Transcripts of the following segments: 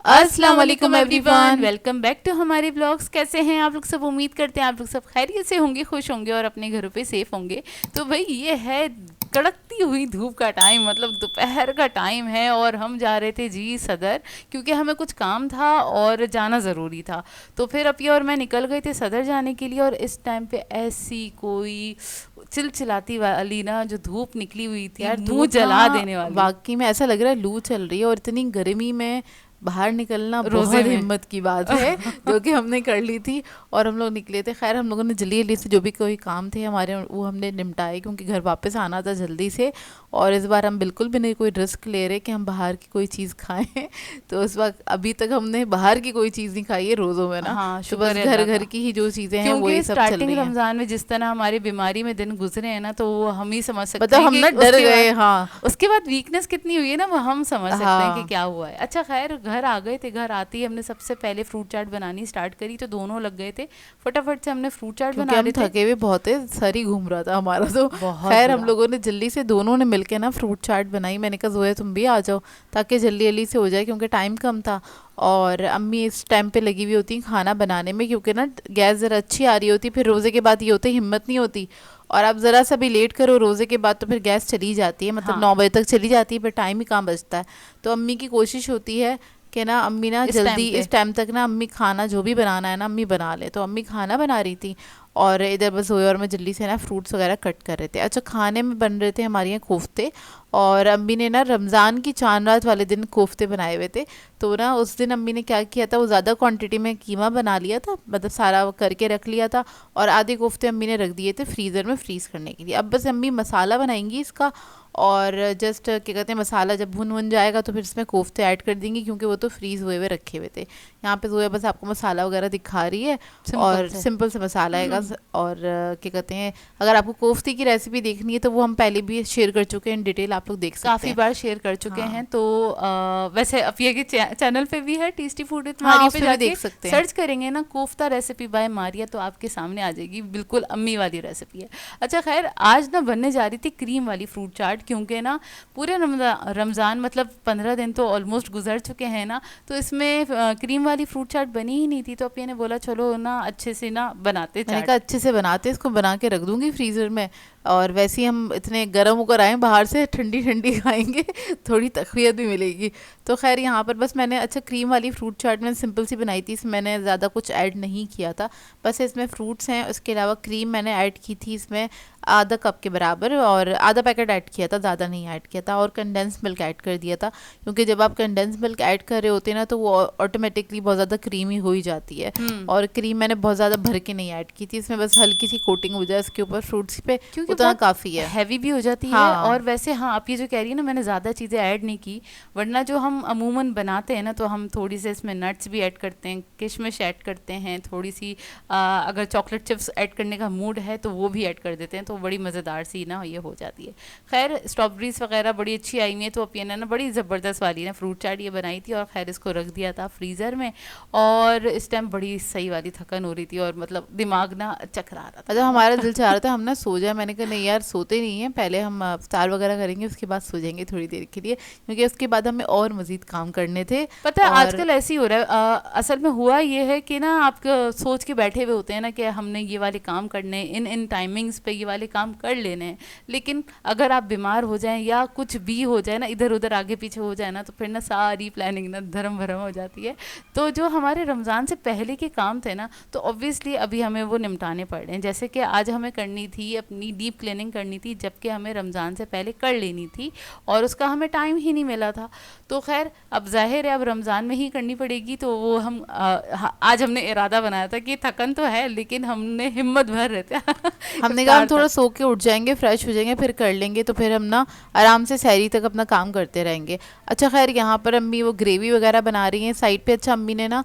अस्सलाम वालेकुम everyone, welcome back to हमारे ब्लॉग्स। कैसे हैं आप लोग सब? उम्मीद करते हैं आप लोग सब खैरियत से होंगे, खुश होंगे और अपने घरों पे सेफ होंगे। तो भाई ये है कड़कती हुई धूप का टाइम, मतलब दोपहर का टाइम है और हम जा रहे थे जी सदर, क्योंकि हमें कुछ काम था और जाना ज़रूरी था। तो फिर अपिया और मैं निकल गए थे सदर जाने के लिए और इस टाइम पे ऐसी कोई चिलचिलाती वाली ना जो धूप निकली हुई थी, यार मुंह धूप जला ना देने वाली। वाकई में ऐसा लग रहा है लू चल रही है और इतनी गर्मी में बाहर निकलना रोजे बहुत में हिम्मत की बात है जो कि हमने कर ली थी और हम लोग निकले थे। खैर हम लोगों ने जल्दी जल्दी से जो भी कोई काम थे हमारे वो हमने निपटाए क्योंकि घर वापस आना था जल्दी से। और इस बार हम बिल्कुल भी नहीं कोई रिस्क ले रहे कि हम बाहर की कोई चीज़ खाएं तो इस वक्त अभी तक हमने बाहर की कोई चीज़ नहीं खाई है रोज़ों में ना। हाँ, तो बस शुक्र है घर अल्लाह घर का। की ही जो चीज़ें हैं क्योंकि वही सब चल स्टार्टिंग रही हैं। रमजान में जिस तरह हमारी बीमारी में दिन गुजरे हैं ना, तो वो हम ही समझ सकते मतलब हैं हम कि ना डर उसके गए। बाद हाँ उसके बाद वीकनेस कितनी हुई है ना, वो हम समझ सकते हैं कि हाँ क्या हुआ है। अच्छा खैर घर आ गए थे, घर आते ही हमने सबसे पहले फ्रूट चाट बनानी स्टार्ट करी, तो दोनों लग गए थे फटाफट से। हमने फ्रूट चाट क्योंकि बना हम रहे थे। थके हुए बहुत है, सर ही घूम रहा था हमारा तो। बहुत खैर हम बुरा। लोगों ने जल्दी से दोनों ने मिलके ना फ्रूट चाट बनाई। मैंने कहा जोया तुम भी आ जाओ ताकि जल्दी जल्दी से हो जाए क्योंकि टाइम कम था। और अम्मी इस टाइम पे लगी हुई होती खाना बनाने में क्योंकि ना गैस ज़रा अच्छी आ रही होती, फिर रोज़े के बाद ये होते हिम्मत नहीं होती। और आप ज़रा सा भी लेट करो रोज़े के बाद तो फिर गैस चली जाती है, मतलब हाँ, 9 बजे तक चली जाती है, फिर टाइम ही कहाँ बचता है। तो अम्मी की कोशिश होती है कि ना अम्मी ना इस टाइम जल्दी पे इस टाइम तक ना अम्मी खाना जो भी बनाना है ना अम्मी बना ले। तो अम्मी खाना बना रही थी और इधर बस जोया और मैं जल्दी से ना फ्रूट्स वगैरह कट कर रहे थे। अच्छा खाने में बन रहे थे हमारे यहाँ कोफ्ते और अम्मी ने ना रमज़ान की चांद रात वाले दिन कोफ्ते बनाए हुए थे। तो ना उस दिन अम्मी ने क्या किया था, वो ज़्यादा क्वांटिटी में कीमा बना लिया था, मतलब सारा वो करके रख लिया था। और आधे कोफ्ते अम्मी ने रख दिए थे फ्रीज़र में फ्रीज़ करने के लिए। अब बस अम्मी मसाला बनाएंगी इसका और जस्ट क्या कहते हैं मसाला जब भुन जाएगा तो फिर इसमें कोफ्ते ऐड कर देंगी क्योंकि वो तो फ्रीज़ हुए हुए रखे हुए थे। यहाँ पे जोया बस आपको मसाला वगैरह दिखा रही है सिंपल और से। सिंपल से मसाला है। और क्या कहते हैं अगर आपको कोफ्ते की रेसिपी देखनी है तो वो हम पहले भी शेयर कर चुके हैं इन डिटेल, आप लोग देख सकते काफ़ी हैं। बार शेयर कर चुके हैं। हाँ तो वैसे अफिया के चैनल पे भी है, टेस्टी फूड विद हाँ मारिया उस पे पर भी जाके देख सकते हैं। सर्च करेंगे ना कोफ्ता रेसिपी बाय मारिया, तो आपके सामने आ जाएगी, बिल्कुल अम्मी वाली रेसिपी है। अच्छा खैर आज ना बनने जा रही थी क्रीम वाली फ्रूट चाट, क्योंकि ना पूरे रमज़ान मतलब 15 दिन तो ऑलमोस्ट गुजर चुके हैं ना, तो इसमें क्रीम वाली फ्रूट चाट बनी ही नहीं थी। तो अपिया ने बोला चलो ना अच्छे से ना बनाते मैंने चाट। कहा अच्छे से बनाते हैं इसको, बना के रख दूंगी फ्रीज़र में। और वैसे ही हम इतने गर्म होकर आए बाहर से, ठंडी ठंडी खाएंगे थोड़ी तकवीत भी मिलेगी। तो खैर यहाँ पर बस मैंने अच्छा क्रीम वाली फ्रूट चाट मैंने सिंपल सी बनाई थी, इसमें मैंने ज़्यादा कुछ ऐड नहीं किया था। बस इसमें फ्रूट्स हैं, उसके अलावा क्रीम मैंने ऐड की थी इसमें आधा कप के बराबर और आधा पैकेट ऐड किया था, ज़्यादा नहीं ऐड किया था। और कंडेंस मिल्क ऐड कर दिया था क्योंकि जब आप कंडेंस मिल्क ऐड कर रहे होते हैं ना तो वो ऑटोमेटिकली बहुत ज़्यादा क्रीमी हो ही जाती है। हम्म। और क्रीम मैंने बहुत ज़्यादा भर के नहीं ऐड की थी, इसमें बस हल्की सी कोटिंग हो जाए इसके ऊपर फ्रूट्स पे, क्योंकि उतना बहुत काफ़ी है। हैवी भी हो जाती है। हाँ और वैसे हाँ, आप ये जो कह रही है ना, मैंने ज़्यादा चीज़ें ऐड नहीं की, वरना जो हम अमूमन बनाते हैं ना तो हम थोड़ी सी इसमें नट्स भी ऐड करते हैं, किशमिश ऐड करते हैं, थोड़ी सी अगर चॉकलेट चिप्स ऐड करने का मूड है तो वो भी ऐड कर देते हैं, तो बड़ी मज़ेदार सी ना ये हो जाती है। खैर स्ट्रॉबेरीज वगैरह बड़ी अच्छी आई हुई हैं, तो अपिया ने ना बड़ी ज़बरदस्त वाली ना फ्रूट चाट ये बनाई थी और खैर इसको रख दिया था फ्रीज़र में। और इस टाइम बड़ी सही वाली थकन हो रही थी और मतलब दिमाग ना चकरा रहा था। मतलब हमारा दिल चाह रहा था हम ना सो जाए, मैंने कहा नहीं यार सोते नहीं हैं, पहले हम इफ्तार वगैरह करेंगे उसके बाद सो जाएंगे थोड़ी देर के लिए क्योंकि उसके बाद हमें और मज़ीद काम करने थे। पता है और आजकल ऐसे ही हो रहा है। असल में हुआ ये है कि ना आप सोच के बैठे हुए होते हैं ना कि हमने ये वाले काम करने हैं, इन इन टाइमिंग्स पे ये वाले काम कर लेने हैं, लेकिन अगर आप बीमार हो जाएं या कुछ भी हो जाए ना, इधर उधर आगे पीछे हो जाए ना, तो फिर ना सारी प्लानिंग ना धर्म भरम हो जाती है। तो जो हमारे रमज़ान से पहले के काम थे ना, तो ऑब्वियसली अभी हमें वो निपटाने पड़ रहे हैं। जैसे कि आज हमें करनी थी अपनी डीप क्लीनिंग करनी थी, जबकि हमें रमज़ान से पहले कर लेनी थी और उसका हमें टाइम ही नहीं मिला था। तो खैर अब जाहिर है अब रमज़ान में ही करनी पड़ेगी, तो वो हम आज हमने इरादा बनाया था कि थकन तो है लेकिन हमने हिम्मत भर रहे थे हमने कहा हम इफ्तार थोड़ा तक। सो के उठ जाएंगे, फ्रेश हो जाएंगे, फिर कर लेंगे, तो फिर हम ना आराम से सहरी तक अपना काम करते रहेंगे। अच्छा खैर यहाँ पर अम्मी वो ग्रेवी वगैरह बना रही हैं साइड पे। अच्छा अम्मी ने ना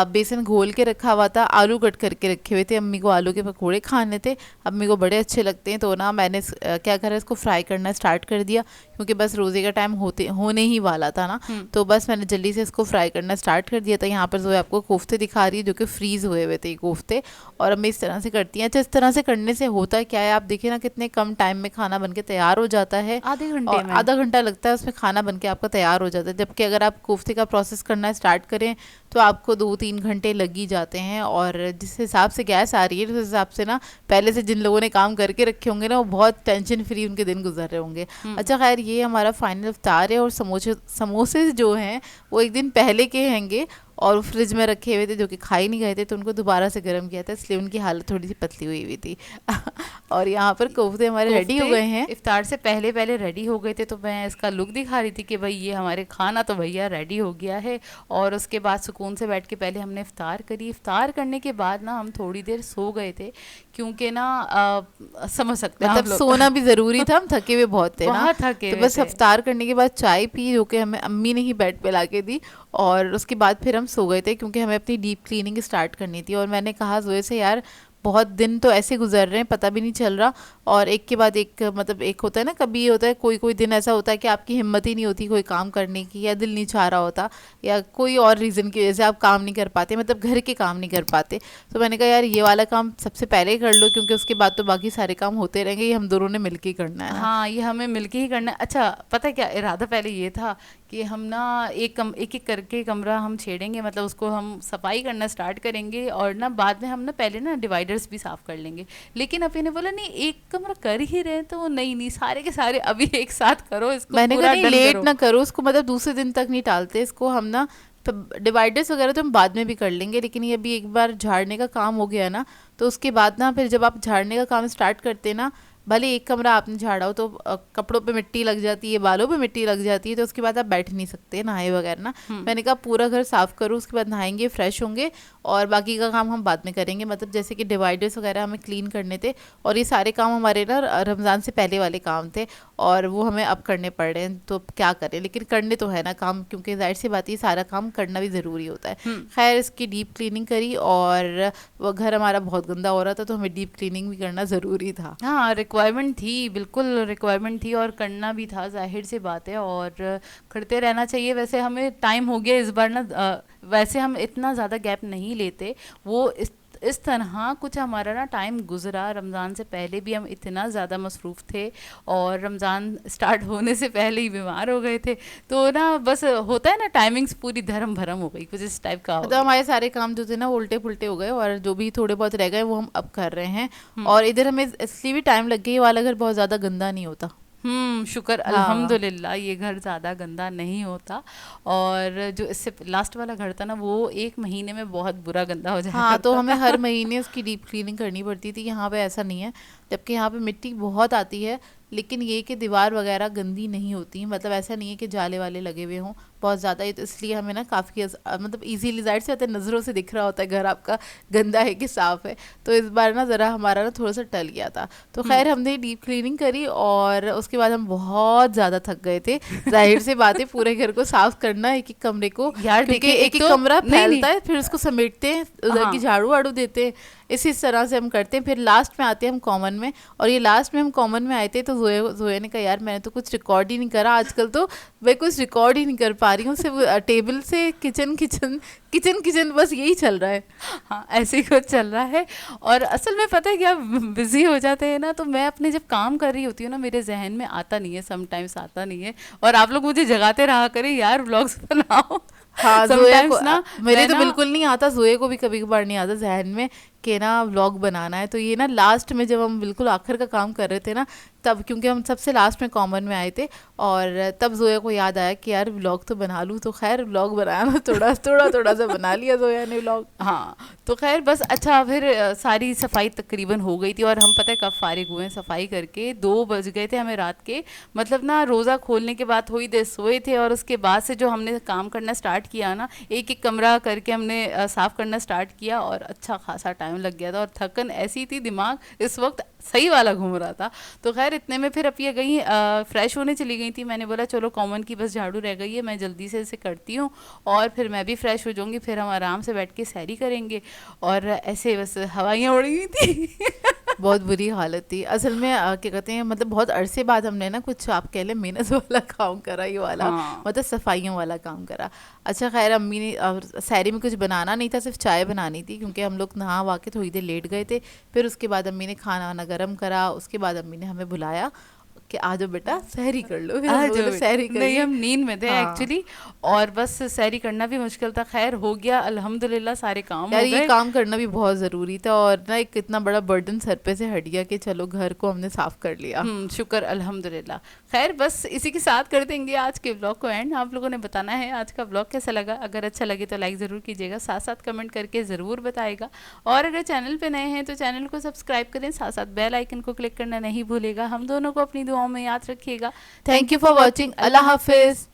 बेसन घोल के रखा हुआ था, आलू कट करके रखे हुए थे, अम्मी को आलू के पकौड़े खाने थे, अम्मी को बड़े अच्छे लगते हैं। तो तो ना मैंने क्या करा, इसको फ्राई करना स्टार्ट कर दिया, क्योंकि बस रोज़े का टाइम होने ही वाला था ना। तो बस मैंने जल्दी से इसको फ्राई करना स्टार्ट कर दिया था। यहाँ पर जो है आपको कोफ्ते दिखा रही है, जो कि फ्रीज़ हुए हुए थे ये कोफ्ते, और अम्मी इस तरह से करती हैं। अच्छा, इस तरह से करने से होता क्या है, आप देखिए ना कितने कम टाइम में खाना बन के तैयार हो जाता है, आधे घंटे और में। आधा घंटा लगता है उसमें खाना बन के आपका तैयार हो जाता है। जबकि अगर आप कोफ्ते का प्रोसेस करना स्टार्ट करें तो आपको 2-3 घंटे लग ही जाते हैं। और जिस हिसाब से गैस आ रही है, उस हिसाब से ना पहले से जिन लोगों ने काम करके रखे होंगे ना, वो बहुत टेंशन फ्री उनके दिन गुजर रहे होंगे। अच्छा खैर, ये हमारा फाइनल इफ्तार है। और समोसे समोसे जो हैं वो एक दिन पहले के हैंगे और फ्रिज में रखे हुए थे, जो कि खा ही नहीं गए थे, तो उनको दोबारा से गर्म किया था, इसलिए उनकी हालत थोड़ी सी पतली हुई हुई थी। और यहाँ पर कोफ्ते हमारे रेडी हो गए हैं। इफ्तार से पहले पहले रेडी हो गए थे, तो मैं इसका लुक दिखा रही थी कि भाई ये हमारे खाना तो भैया रेडी हो गया है। और उसके बाद सुकून से बैठ के पहले हमने इफ्तार करी। इफ्तार करने के बाद ना हम थोड़ी देर सो गए थे, क्योंकि ना समझ सकते हैं मतलब सोना भी ज़रूरी था, हम थके हुए बहुत थे ना, बहुत थके तो हुए बस थे। इफ्तार करने के बाद चाय पी, जो कि हमें अम्मी ने ही बेड पे ला के दी। और उसके बाद फिर हम सो गए थे, क्योंकि हमें अपनी डीप क्लीनिंग स्टार्ट करनी थी। और मैंने कहा जोए से, यार बहुत दिन तो ऐसे गुजर रहे हैं, पता भी नहीं चल रहा। और एक के बाद एक, मतलब एक होता है ना, कभी ये होता है कोई कोई दिन ऐसा होता है कि आपकी हिम्मत ही नहीं होती कोई काम करने की, या दिल नहीं चाह रहा होता, या कोई और रीज़न की वजह से आप काम नहीं कर पाते, मतलब घर के काम नहीं कर पाते। तो मैंने कहा यार ये वाला काम सबसे पहले ही कर लो, क्योंकि उसके बाद तो बाकी सारे काम होते रहेंगे, ये हम दोनों ने मिलके ही करना है ना। हाँ, ये हमें मिलके ही करना है। अच्छा, पता है क्या इरादा पहले ये था कि हम ना एक एक करके कमरा हम छेड़ेंगे, मतलब उसको हम सफाई करना स्टार्ट करेंगे, और ना बाद में हम ना पहले ना डिवाइडर्स भी साफ कर लेंगे। लेकिन अभी ने बोला नहीं, एक कमरा कर ही रहे हैं, तो वो नहीं नहीं, सारे के सारे अभी एक साथ करो, इसको मैंने कहा पूरा नहीं, डन लेट करो। ना करो उसको, मतलब दूसरे दिन तक नहीं टालते इसको हम ना। तो डिवाइडर्स वगैरह तो हम बाद में भी कर लेंगे, लेकिन ये अभी एक बार झाड़ने का काम हो गया ना, तो उसके बाद ना फिर जब आप झाड़ने का काम स्टार्ट करते हैं ना, भले एक कमरा आपने झाड़ा हो तो कपड़ों पे मिट्टी लग जाती है, बालों पे मिट्टी लग जाती है, तो उसके बाद आप बैठ नहीं सकते नहाए बगैर ना। मैंने कहा पूरा घर साफ करो, उसके बाद नहाएंगे, फ्रेश होंगे, और बाकी का काम हम बाद में करेंगे। मतलब जैसे कि डिवाइडर्स वगैरह हमें क्लीन करने थे, और ये सारे काम हमारे ना रमज़ान से पहले वाले काम थे, और वो हमें अब करने पड़ रहे हैं, तो क्या करें, लेकिन करने तो है ना काम, क्योंकि जाहिर सी बात है सारा काम करना भी ज़रूरी होता है। खैर, इसकी डीप क्लीनिंग करी, और वो घर हमारा बहुत गंदा हो रहा था, तो हमें डीप क्लीनिंग भी करना ज़रूरी था। हाँ, रिक्वायरमेंट थी, बिल्कुल रिक्वायरमेंट थी, और करना भी था, जाहिर सी बात है, और करते रहना चाहिए। वैसे हमें टाइम हो गया इस बार ना, वैसे हम इतना ज़्यादा गैप नहीं लेते, वो इस तरह कुछ हमारा ना टाइम गुजरा। रमज़ान से पहले भी हम इतना ज़्यादा मसरूफ़ थे, और रमज़ान स्टार्ट होने से पहले ही बीमार हो गए थे, तो ना बस होता है ना, टाइमिंग्स पूरी धर्म भरम हो गई, कुछ इस टाइप का हो मतलब गया। हमारे सारे काम जो थे ना वो उल्टे पुल्टे हो गए, और जो भी थोड़े बहुत रह गए वो हम अब कर रहे हैं। और इधर हमें इसलिए भी टाइम लग गया, ये वाला घर बहुत ज़्यादा गंदा नहीं होता। शुक्र हाँ अल्हम्दुलिल्लाह, ये घर ज़्यादा गंदा नहीं होता। और जो इससे लास्ट वाला घर था ना, वो 1 महीने में बहुत बुरा गंदा हो जाया हाँ, तो करता हमें था। हर महीने उसकी डीप क्लीनिंग करनी पड़ती थी। यहाँ पे ऐसा नहीं है, जबकि यहाँ पे मिट्टी बहुत आती है, लेकिन ये कि दीवार वगैरह गंदी नहीं होती, मतलब ऐसा नहीं है कि जाले वाले लगे हुए हों बहुत ज़्यादा। ये तो इसलिए हमें ना काफ़ी मतलब इजीली, जाहिर से होता है, नज़रों से दिख रहा होता है घर आपका गंदा है कि साफ़ है। तो इस बार ना ज़रा हमारा ना थोड़ा सा टल गया था। तो खैर हमने डीप क्लीनिंग करी, और उसके बाद हम बहुत ज़्यादा थक गए थे। जाहिर सी बात है, पूरे घर को साफ़ करना, एक एक कमरे को, यार क्योंकि देखिए, एक एक एक तो कमरा नहीं नहीं, फैलता है, फिर उसको समेटते हैं, उधर की हाँ झाड़ू वाड़ू देते हैं, इसी तरह से हम करते हैं। फिर लास्ट में आते हैं हम कॉमन में, और ये लास्ट में हम कॉमन में आए थे, तो जोया ने कहा यार मैंने तो कुछ रिकॉर्ड ही नहीं करा आजकल, तो मैं कुछ रिकॉर्ड ही नहीं कर पा रही हूँ, सिर्फ टेबल से किचन किचन किचन किचन, बस यही चल रहा है। हाँ, ऐसे ही कुछ चल रहा है। और असल में पता है क्या, बिजी हो जाते हैं ना, तो मैं अपने जब काम कर रही होती हूँ ना, मेरे जहन में आता नहीं है, समटाइम्स आता नहीं है, और आप लोग मुझे जगाते रहा करें यार व्लॉग्स बनाओ। हाँ, जोया को समटाइम्स ना मेरे मैं तो ना, बिल्कुल नहीं आता, जोया को भी कभी कभार नहीं आता जहन में कि ना व्लॉग बनाना है। तो ये ना लास्ट में जब हम बिल्कुल आखिर का काम कर रहे थे ना, तब क्योंकि हम सबसे लास्ट में कॉमन में आए थे, और तब जोया को याद आया कि यार व्लॉग तो बना लूँ। तो खैर व्लॉग बनाया ना, थोड़ा थोड़ा थोड़ा सा बना लिया जोया ने व्लॉग। हाँ, तो खैर बस। अच्छा, फिर सारी सफाई तकरीबन हो गई थी, और हम पता है कब फारिग हुए हैं सफाई करके, 2 बज गए थे हमें रात के। मतलब ना रोज़ा खोलने के बाद थोड़ी देर सोए थे, और उसके बाद से जो हमने काम करना स्टार्ट किया ना, एक एक कमरा करके हमने साफ़ करना स्टार्ट किया, और अच्छा खासा टाइम लग गया था, और थकन ऐसी थी, दिमाग इस वक्त सही वाला घूम रहा था। तो खैर इतने में फिर अब ये गई फ्रेश होने चली गई थी। मैंने बोला चलो कॉमन की बस झाड़ू रह गई है, मैं जल्दी से इसे करती हूँ, और फिर मैं भी फ्रेश हो जाऊँगी, फिर हम आराम से बैठ के सैरी करेंगे। और ऐसे बस हवाइयाँ उड़ गई थी। बहुत बुरी हालत थी असल में। क्या कहते हैं, मतलब बहुत अरसे बाद हमने ना कुछ आप कह लें मेहनत वाला काम करा, ये वाला हाँ। मतलब सफाइयों वाला काम करा। अच्छा खैर अम्मी ने सहरी में कुछ बनाना नहीं था, सिर्फ चाय बनानी थी क्योंकि हम लोग नहा वहा के थोड़ी देर लेट गए थे। फिर उसके बाद अम्मी ने खाना वाना गर्म करा, उसके बाद अम्मी ने हमें बुलाया कि आ जाओ बेटा सहरी कर लो। फिर हम आज लोगों ने सहरी नहीं, करी। हम नींद में थे हाँ एक्चुअली, और बस सैरी करना भी मुश्किल था। खैर हो गया अल्हम्दुलिल्लाह, सारे काम यार, हो ये गए। काम करना भी बहुत ज़रूरी था और ना एक इतना बड़ा बर्डन सर पे से हट गया कि चलो घर को हमने साफ कर लिया। शुक्र अल्हम्दुलिल्लाह। खैर बस इसी के साथ कर देंगे आज के ब्लॉग को एंड। आप लोगों ने बताना है आज का ब्लॉग कैसा लगा। अगर अच्छा लगे तो लाइक ज़रूर कीजिएगा, साथ साथ कमेंट करके ज़रूर बताएगा। और अगर चैनल पे नए हैं तो चैनल को सब्सक्राइब करें, साथ साथ बेल आइकन को क्लिक करना नहीं भूलेगा। हम दोनों को अपनी दुआओं में याद रखिएगा। Thank you for watching. अल्लाह हाफिज़।